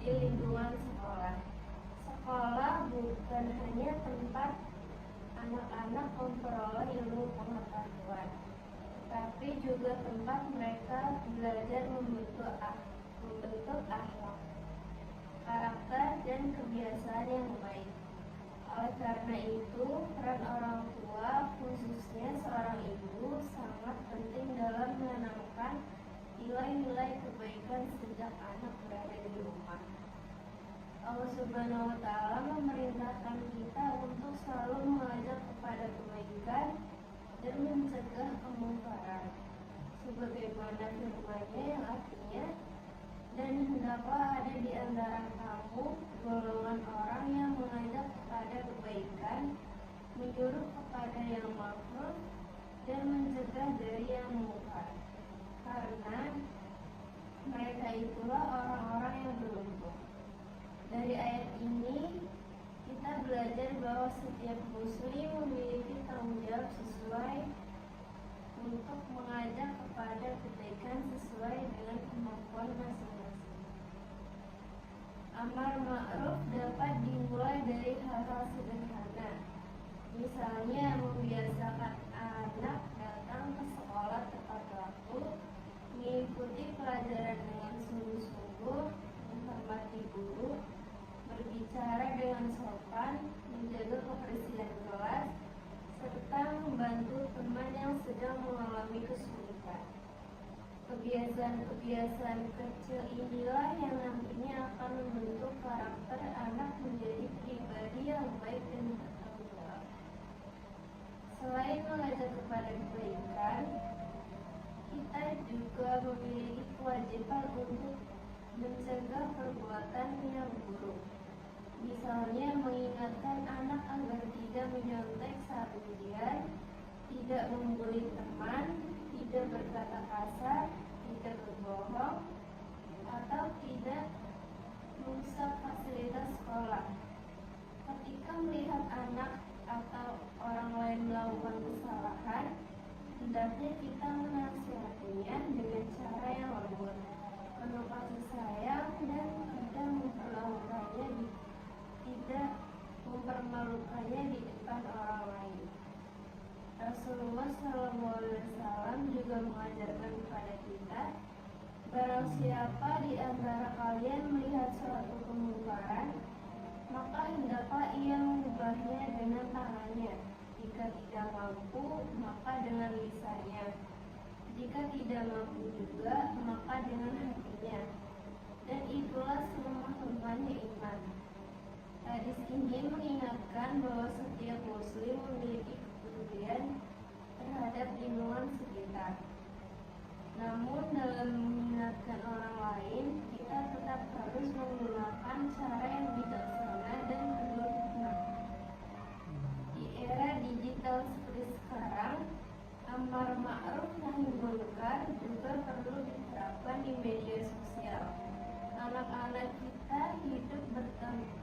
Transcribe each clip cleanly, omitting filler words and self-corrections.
di lingkungan sekolah. Sekolah bukan hanya tempat anak-anak memperoleh ilmu pengetahuan, tapi juga tempat mereka belajar membentuk akhlak, karakter, dan kebiasaan yang baik. Oleh karena itu, peran orang tua, khususnya seorang ibu, sangat penting dalam menanamkan nilai-nilai kebaikan sejak anak berada di rumah. Allah Subhanahu wa Ta'ala memerintahkan kita untuk selalu mengajak kepada kebaikan dan mencegah kemungkaran, sebagaimana firman-Nya yang artinya, dan hendaklah ada di antara kamu golongan orang yang mengajak kepada kebaikan, menyuruh kepada yang ma'ruf, dan mencegah dari yang mungkar, karena mereka itulah orang-orang yang beruntung. Dari ayat ini kita belajar bahwa setiap muslim memiliki tanggung jawab sesuai untuk mengajak kepada kebaikan sesuai dengan kemampuan masing-masing. Amar ma'ruf dapat dimulai dari hal-hal sederhana, misalnya membiasakan anak datang ke sekolah tepat waktu, mengikuti pelajaran dengan sungguh-sungguh, menghormati guru, berbicara dengan sopan, menjaga kebersihan kelas, serta membantu teman yang sedang mengalami kesulitan. Kebiasaan-kebiasaan kecil inilah yang nantinya akan membentuk karakter anak menjadi pribadi yang baik dan bertanggung jawab. Selain mengajak kepada kebaikan, kita juga memiliki kewajiban untuk mencegah perbuatan yang buruk. Misalnya mengingatkan anak agar tidak menyontek saat ujian, tidak membuli teman, tidak berkata kasar, tidak berbohong, atau tidak merusak fasilitas sekolah. Ketika melihat anak atau orang lain melakukan kesalahan, hendaknya kita menasihatinya dengan cara yang lembut, penuh kasih sayang, dan tidak mempermalukannya di depan orang lain. Rasulullah SAW juga mengajarkan kepada kita, barang siapa di antara kalian melihat suatu kemungkaran, maka hendaklah ia mengubahnya dengan tangannya. Jika tidak mampu, maka dengan lisannya. Jika tidak mampu juga, maka dengan hatinya. Dan itulah selemah-lemahnya iman. Hadis ini mengingatkan bahwa setiap muslim memiliki kepedulian terhadap lingkungan sekitar. Namun dalam mengingatkan orang lain, kita tetap harus menggunakan cara yang bijaksana dan penuh hikmah. Di era digital seperti sekarang, amar ma'ruf nahi munkar juga perlu diterapkan di media sosial. Anak-anak kita hidup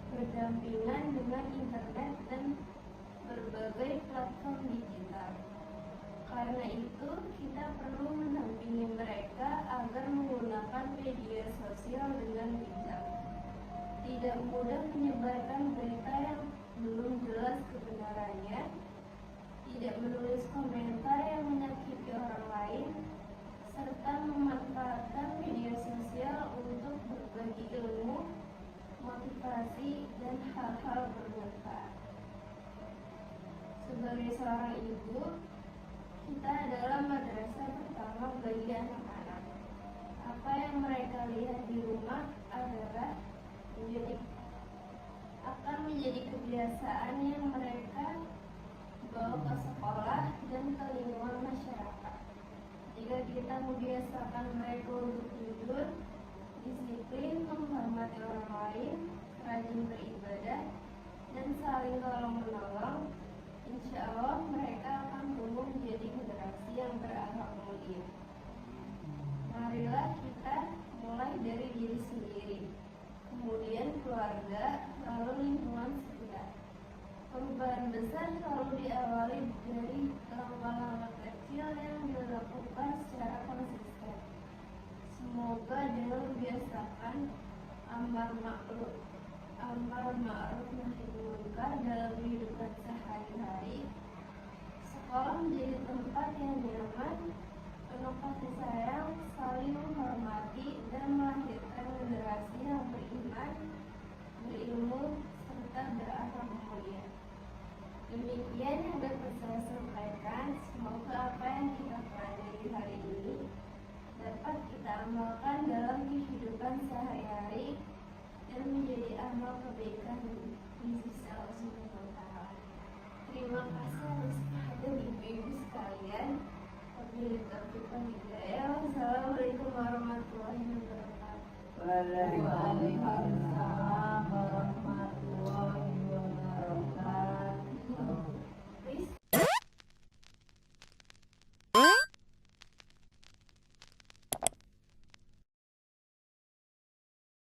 berdampingan dengan internet dan berbagai platform digital. Karena itu, kita perlu mendampingi mereka agar menggunakan media sosial dengan bijak. Tidak mudah menyebarkan berita yang belum jelas kebenarannya, tidak menulis komentar yang menyakiti orang lain, serta memanfaatkan media sosial untuk berbagi ilmu, motivasi, dan hal-hal bermanfaat. Sebagai seorang ibu, kita adalah madrasah pertama bagi anak-anak. Apa yang mereka lihat di rumah akan menjadi kebiasaan yang mereka bawa ke sekolah dan ke lingkungan masyarakat. Jika kita membiasakan mereka untuk tidur, disiplin, menghormati orang lain, rajin beribadah, dan saling tolong-menolong, insya Allah mereka akan tumbuh menjadi generasi yang berakhlak mulia. Marilah kita mulai dari diri sendiri, kemudian keluarga, lalu lingkungan sekitar. Perubahan besar selalu diawali dari langkah-langkah kecil yang dilakukan secara konsisten. Semoga dengan membiasakan amar ma'ruf nahi munkar dalam kehidupan sehari-hari. Sekolah menjadi tempat yang nyaman, penuh kasih sayang, saling menghormati, dan melahirkan generasi yang beriman, berilmu, serta berakhlak mulia. Demikian yang dapat saya sampaikan. Semoga apa yang kita pelajari hari ini dapat kita amalkan dalam kehidupan sehari-hari dan menjadi amal kebaikan di sisi Allah Subhanahu wa Ta'ala. Terima kasih atas kehadiran ibu-ibu sekalian. Wabillahi taufiq wal hidayah. Wassalamualaikum warahmatullahi wabarakatuh. Waalaikumsalam.